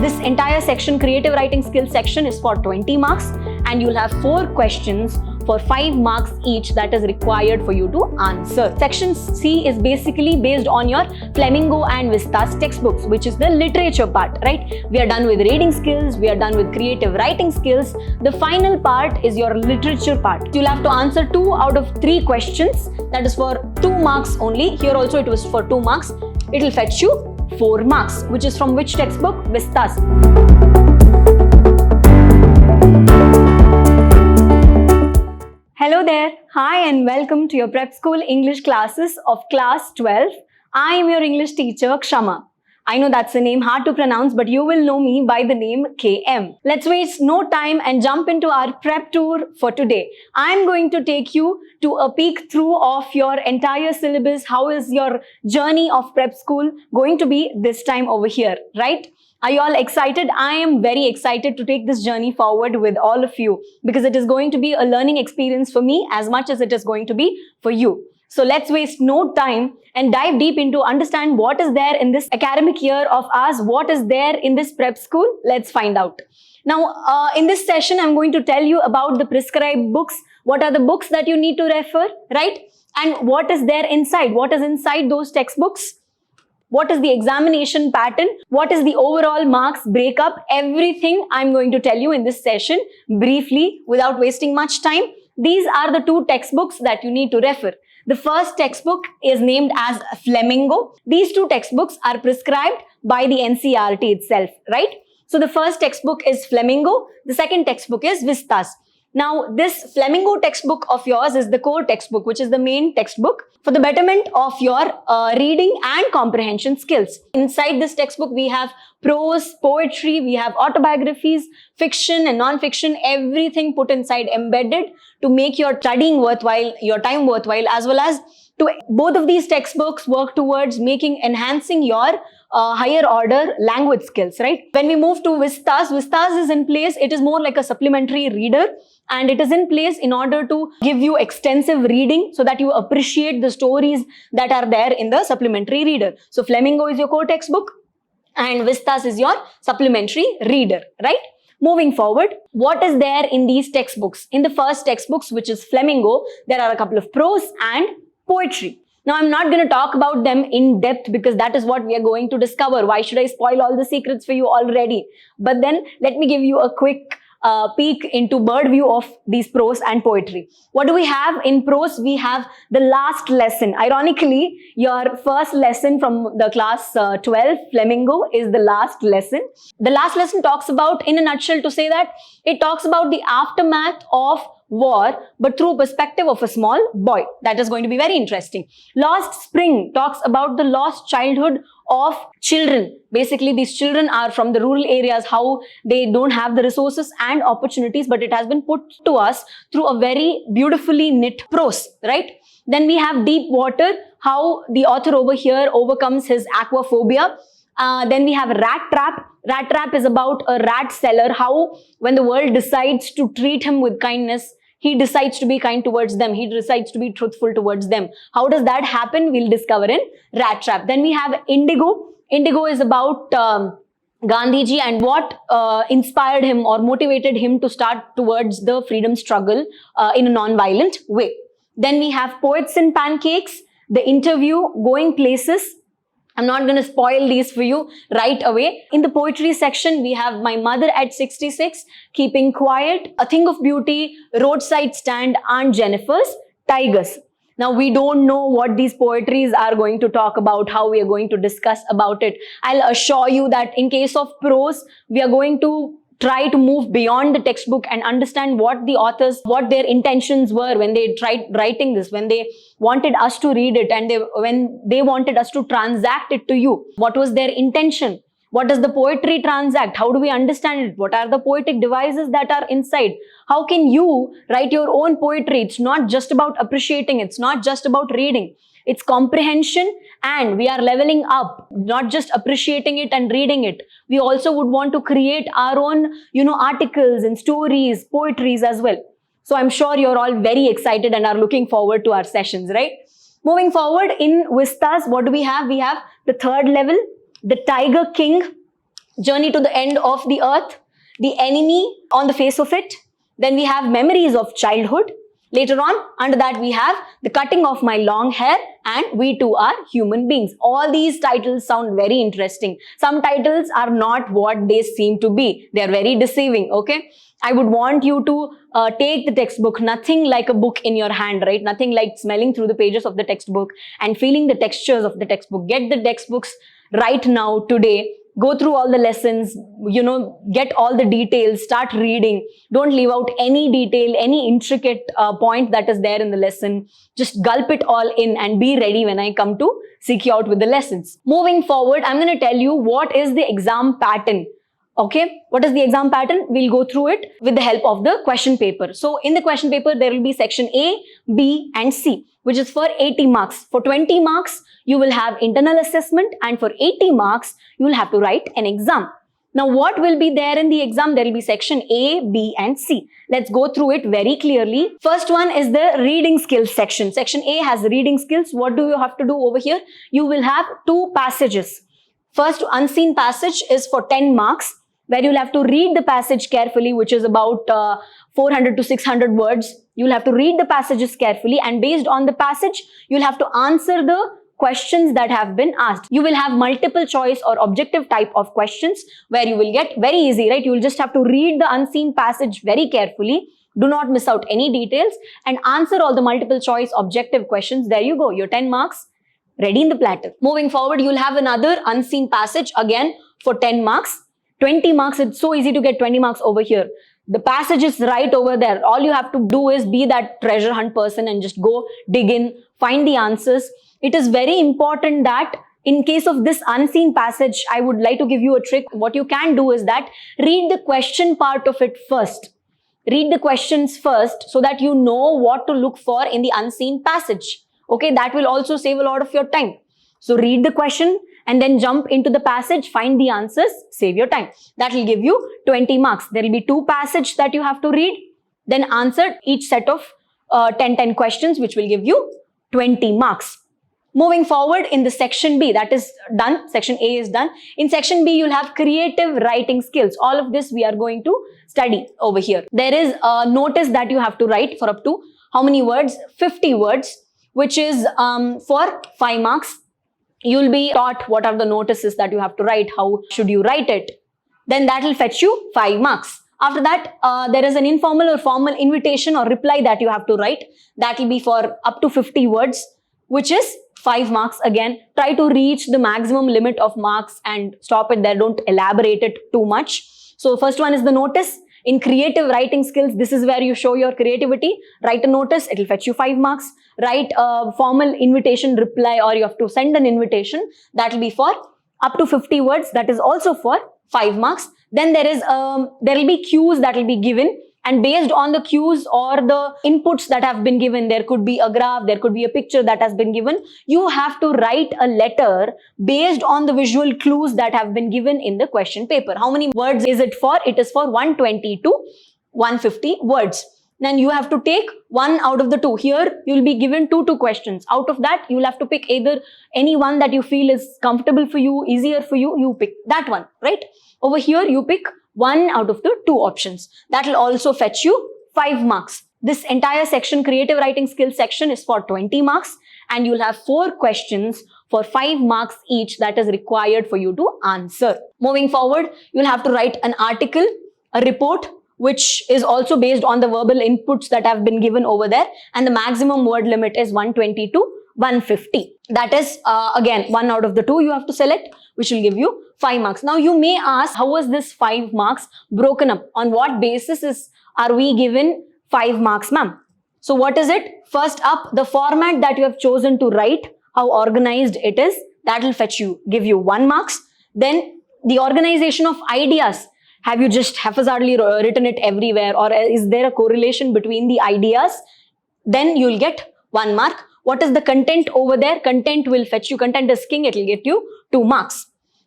This entire section, creative writing skills section, is for 20 marks and you'll have 4 questions for 5 marks each that is required for you to answer. Section C is basically based on your Flamingo and Vistas textbooks, which is the literature part, right? We are done with reading skills, we are done with creative writing skills. The final part is your literature part. You'll have to answer 2 out of 3 questions. That is for 2 marks only. Here also it was for 2 marks. It will fetch you 4 marks, which is from which textbook? Vistas. Hello there. Hi and welcome to your prep school English classes of class 12. I am your English teacher, Kshama. I know that's a name hard to pronounce, but you will know me by the name KM. Let's waste no time and jump into our prep tour for today. I'm going to take you to a peek through of your entire syllabus. How is your journey of prep school going to be this time over here, right? Are you all excited? I am very excited to take this journey forward with all of you because it is going to be a learning experience for me as much as it is going to be for you. So let's waste no time and dive deep into understand what is there in this academic year of ours, what is there in this prep school. Let's find out. Now, in this session, I'm going to tell you about the prescribed books. What are the books that you need to refer, right? And what is there inside? What is inside those textbooks? What is the examination pattern? What is the overall marks breakup? Everything I'm going to tell you in this session briefly without wasting much time. These are the 2 textbooks that you need to refer. The first textbook is named as Flamingo. These 2 textbooks are prescribed by the NCERT itself, right? So the first textbook is Flamingo. The second textbook is Vistas. Now, this Flamingo textbook of yours is the core textbook, which is the main textbook for the betterment of your reading and comprehension skills. Inside this textbook, we have prose, poetry, we have autobiographies, fiction and non-fiction, everything put inside, embedded to make your studying worthwhile, your time worthwhile, as well as to both of these textbooks work towards enhancing your higher order language skills, right? When we move to Vistas, Vistas is in place. It is more like a supplementary reader and it is in place in order to give you extensive reading so that you appreciate the stories that are there in the supplementary reader. So Flamingo is your core textbook and Vistas is your supplementary reader, right? Moving forward, what is there in these textbooks? In the first textbooks, which is Flamingo, there are a couple of prose and poetry. Now, I'm not going to talk about them in depth because that is what we are going to discover. Why should I spoil all the secrets for you already? But then let me give you a quick peek into bird view of these prose and poetry. What do we have in prose? We have the last lesson. Ironically, your first lesson from the class 12, Flamingo, is the last lesson. The last lesson talks about, in a nutshell to say that, it talks about the aftermath of war, but through perspective of a small boy. That is going to be very interesting. Lost Spring talks about the lost childhood of children. Basically, these children are from the rural areas, how they don't have the resources and opportunities, but it has been put to us through a very beautifully knit prose, right? Then we have Deep Water, how the author over here overcomes his aquaphobia. Then we have Rat Trap. Rat Trap is about a rat seller, how when the world decides to treat him with kindness, he decides to be kind towards them. He decides to be truthful towards them. How does that happen? We'll discover in Rat Trap. Then we have Indigo. Indigo is about Gandhiji and what inspired him or motivated him to start towards the freedom struggle in a non-violent way. Then we have Poets and Pancakes, The Interview, Going Places. I'm not going to spoil these for you right away. In the poetry section, we have My Mother at 66, Keeping Quiet, A Thing of Beauty, Roadside Stand, Aunt Jennifer's, Tigers. Now, we don't know what these poetries are going to talk about, how we are going to discuss about it. I'll assure you that in case of prose, we are going to try to move beyond the textbook and understand what the authors, what their intentions were when they tried writing this, when they wanted us to read it and when they wanted us to transact it to you. What was their intention? What does the poetry transact? How do we understand it? What are the poetic devices that are inside? How can you write your own poetry? It's not just about appreciating. It's not just about reading. It's comprehension, and we are leveling up, not just appreciating it and reading it. We also would want to create our own, articles and stories, poetries as well. So I'm sure you're all very excited and are looking forward to our sessions, right? Moving forward in Vistas, what do we have? We have the third level, the Tiger King. Journey to the End of the Earth, The Enemy on the Face of It. Then we have Memories of Childhood. Later on, under that we have The Cutting of My Long Hair and We Too Are Human Beings. All these titles sound very interesting. Some titles are not what they seem to be. They are very deceiving, okay? I would want you to take the textbook, nothing like a book in your hand, right? Nothing like smelling through the pages of the textbook and feeling the textures of the textbook. Get the textbooks right now, today. Go through all the lessons, get all the details, start reading. Don't leave out any detail, any intricate point that is there in the lesson. Just gulp it all in and be ready when I come to seek you out with the lessons. Moving forward, I'm going to tell you what is the exam pattern. Okay, what is the exam pattern? We'll go through it with the help of the question paper. So in the question paper, there will be section A, B and C, which is for 80 marks. For 20 marks, you will have internal assessment, and for 80 marks, you will have to write an exam. Now, what will be there in the exam? There will be section A, B and C. Let's go through it very clearly. First one is the reading skills section. Section A has reading skills. What do you have to do over here? You will have 2 passages. First, unseen passage is for 10 marks, where you'll have to read the passage carefully, which is about 400 to 600 words. You'll have to read the passages carefully, and based on the passage, you'll have to answer the questions that have been asked. You will have multiple choice or objective type of questions where you will get very easy, right? You will just have to read the unseen passage very carefully. Do not miss out any details and answer all the multiple choice objective questions. There you go. Your 10 marks ready in the platter. Moving forward, you'll have another unseen passage again for 10 marks. 20 marks, it's so easy to get 20 marks over here. The passage is right over there. All you have to do is be that treasure hunt person and just go dig in, find the answers. It is very important that in case of this unseen passage, I would like to give you a trick. What you can do is that read the question part of it first. Read the questions first so that you know what to look for in the unseen passage. Okay, that will also save a lot of your time. So read the question and then jump into the passage, find the answers, save your time. That will give you 20 marks. There will be 2 passages that you have to read, then answer each set of 10 questions, which will give you 20 marks. Moving forward in the section B, that is done. Section A is done. In section B, you'll have creative writing skills. All of this we are going to study over here. There is a notice that you have to write for up to how many words? 50 words, which is for 5 marks. You'll be taught what are the notices that you have to write, how should you write it. Then that will fetch you 5 marks. After that, there is an informal or formal invitation or reply that you have to write. That will be for up to 50 words, which is 5 marks again. Try to reach the maximum limit of marks and stop it there. Don't elaborate it too much. So first one is the notice. In creative writing skills, this is where you show your creativity. Write a notice, it will fetch you 5 marks. Write a formal invitation reply, or you have to send an invitation. That will be for up to 50 words. That is also for 5 marks. Then there will be cues that will be given. And based on the cues or the inputs that have been given, there could be a graph, there could be a picture that has been given. You have to write a letter based on the visual clues that have been given in the question paper. How many words is it for? It is for 120 to 150 words. Then you have to take 1 out of the 2. Here, you will be given 2 questions. Out of that, you will have to pick either any one that you feel is comfortable for you, easier for you. You pick that one, right? Over here, you pick 1 out of the 2 options. That will also fetch you 5 marks. This entire section, creative writing skills section, is for 20 marks, and you'll have 4 questions for 5 marks each that is required for you to answer. Moving forward, you'll have to write an article, a report, which is also based on the verbal inputs that have been given over there, and the maximum word limit is 120 to 150. That is again 1 out of the 2 you have to select, which will give you 5 marks. Now you may ask, how was this 5 marks broken up? On what basis are we given 5 marks, ma'am? So what is it? First up, the format that you have chosen to write, how organized it is, that will give you 1 marks. Then the organization of ideas. Have you just haphazardly written it everywhere, or is there a correlation between the ideas? Then you'll get 1 mark. What is the content over there? Content will fetch you. Content is king. It will get you 2 marks.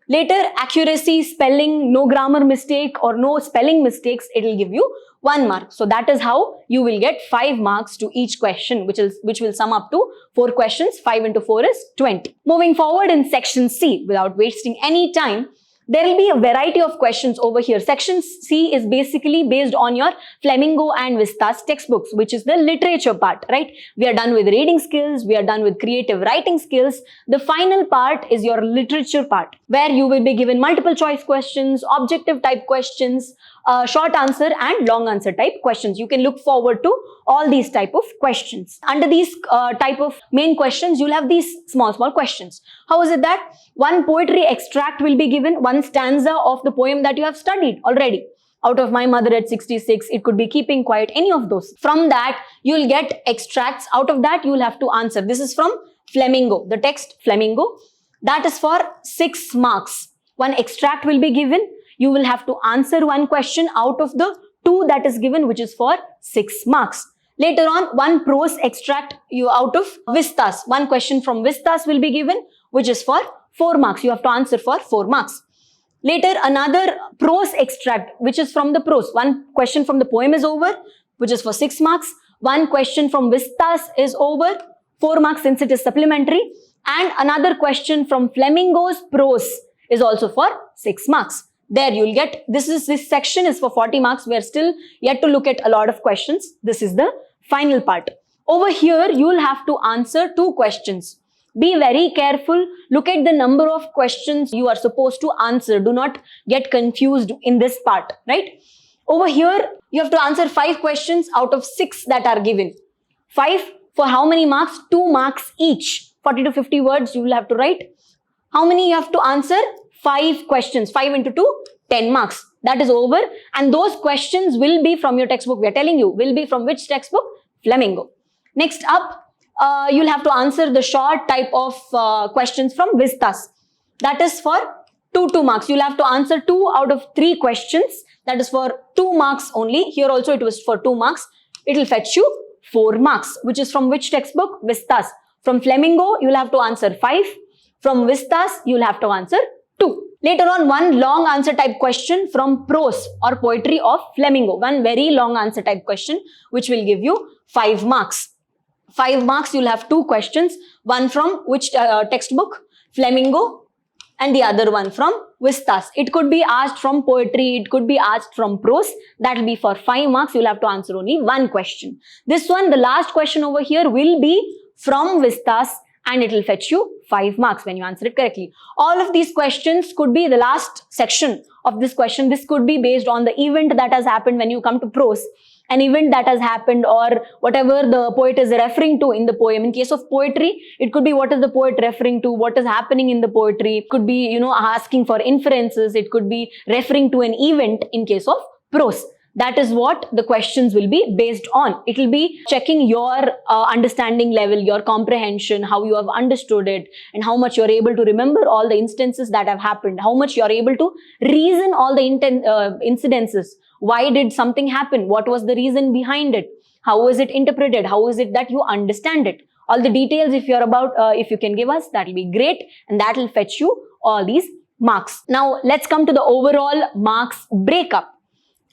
Later, accuracy, spelling, no grammar mistake or no spelling mistakes, it will give you 1 mark. So that is how you will get 5 marks to each question, which will sum up to 4 questions. 5 into 4 is 20. Moving forward in section C, without wasting any time, There will be a variety of questions over here. Section C is basically based on your Flamingo and Vista's textbooks, which is the literature part, right? We are done with reading skills. We are done with creative writing skills. The final part is your literature part, where you will be given multiple choice questions, objective type questions, short answer and long answer type questions. You can look forward to all these type of questions. Under these type of main questions, you'll have these small questions. How is it that one poetry extract will be given, one stanza of the poem that you have studied already? Out of My Mother at 66, it could be Keeping Quiet, any of those. From that, you'll get extracts. Out of that, you'll have to answer. This is from Flamingo, the text Flamingo. That is for 6 marks. One extract will be given. You will have to answer one question out of the 2 that is given, which is for 6 marks. Later on, one prose extract out of Vistas. One question from Vistas will be given, which is for 4 marks. You have to answer for 4 marks. Later, another prose extract, which is from the prose. One question from the poem is over, which is for 6 marks. One question from Vistas is over, 4 marks since it is supplementary. And another question from Flamingo's prose is also for 6 marks. There you'll get, this section is for 40 marks. We are still yet to look at a lot of questions. This is the final part. Over here, you'll have to answer 2 questions. Be very careful. Look at the number of questions you are supposed to answer. Do not get confused in this part, right? Over here, you have to answer 5 questions out of 6 that are given. 5 for how many marks? 2 marks each. 40 to 50 words you will have to write. How many you have to answer? 5 questions. 5 into 2, 10 marks. That is over. And those questions will be from your textbook. We are telling you, will be from which textbook? Flamingo. Next up, you'll have to answer the short type of questions from Vistas. That is for 2 marks. You'll have to answer 2 out of 3 questions. That is for 2 marks only. Here also it was for 2 marks. It will fetch you 4 marks, which is from which textbook? Vistas. From Flamingo, you'll have to answer 5. From Vistas, you'll have to answer 2. Later on, one long answer type question from prose or poetry of Flamingo. One very long answer type question, which will give you 5 marks. 5 marks, you'll have 2 questions. One from which textbook? Flamingo, and the other one from Vistas. It could be asked from poetry, it could be asked from prose. That will be for 5 marks. You'll have to answer only 1 question. This one, the last question over here, will be from Vistas, and it will fetch you 5 marks when you answer it correctly. All of these questions could be the last section of this question. This could be based on the event that has happened when you come to prose. An event that has happened, or whatever the poet is referring to in the poem. In case of poetry, it could be what is the poet referring to, what is happening in the poetry. It could be, asking for inferences. It could be referring to an event in case of prose. That is what the questions will be based on. It will be checking your understanding level, your comprehension, how you have understood it, and how much you're able to remember all the instances that have happened, how much you're able to reason all the incidences. Why did something happen? What was the reason behind it? How was it interpreted? How is it that you understand it? All the details, if you can give us, that will be great, and that will fetch you all these marks. Now, let's come to the overall marks breakup.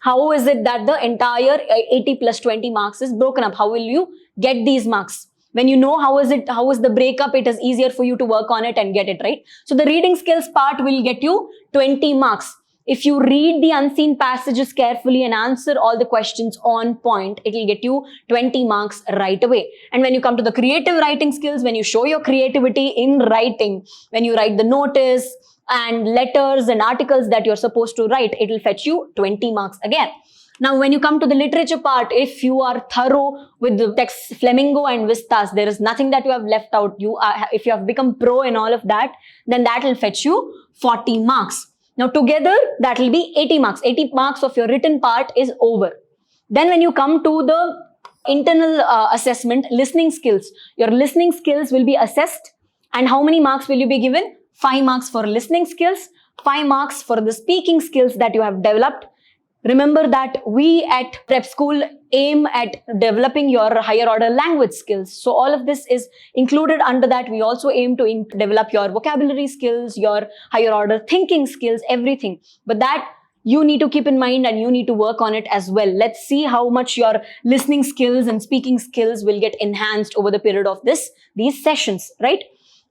How is it that the entire 80 plus 20 marks is broken up? How will you get these marks? When you know how is the breakup, it is easier for you to work on it and get it, right? So the reading skills part will get you 20 marks. If you read the unseen passages carefully and answer all the questions on point, it will get you 20 marks right away. And when you come to the creative writing skills, when you show your creativity in writing, when you write the notice and letters and articles that you're supposed to write, it will fetch you 20 marks again. Now, when you come to the literature part, if you are thorough with the text Flamingo and Vistas, there is nothing that you have left out. If you have become pro in all of that, then that will fetch you 40 marks. Now, together, that will be 80 marks. 80 marks of your written part is over. Then when you come to the internal assessment, listening skills, your listening skills will be assessed. And how many marks will you be given? 5 marks for listening skills, 5 marks for the speaking skills that you have developed. Remember that we at Prep School aim at developing your higher order language skills. So all of this is included under that. We also aim to develop your vocabulary skills, your higher order thinking skills, everything. But that you need to keep in mind and you need to work on it as well. Let's see how much your listening skills and speaking skills will get enhanced over the period of these sessions, right?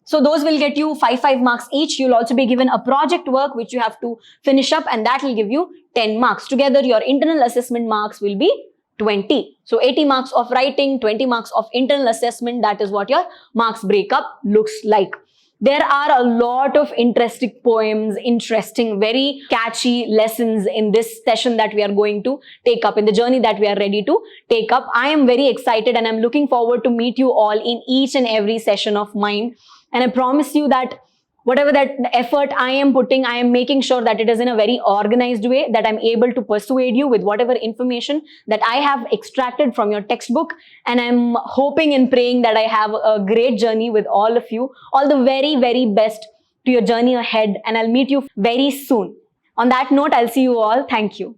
So those will get you 5 marks each. You'll also be given a project work which you have to finish up, and that will give you 10 marks. Together your internal assessment marks will be 20. So 80 marks of writing, 20 marks of internal assessment. That is what your marks breakup looks like. There are a lot of interesting poems, interesting, very catchy lessons in this session that we are going to take up, in the journey that we are ready to take up. I am very excited and I'm looking forward to meet you all in each and every session of mine. And I promise you that whatever that effort I am putting, I am making sure that it is in a very organized way, that I'm able to persuade you with whatever information that I have extracted from your textbook. And I'm hoping and praying that I have a great journey with all of you. All the very, very best to your journey ahead. And I'll meet you very soon. On that note, I'll see you all. Thank you.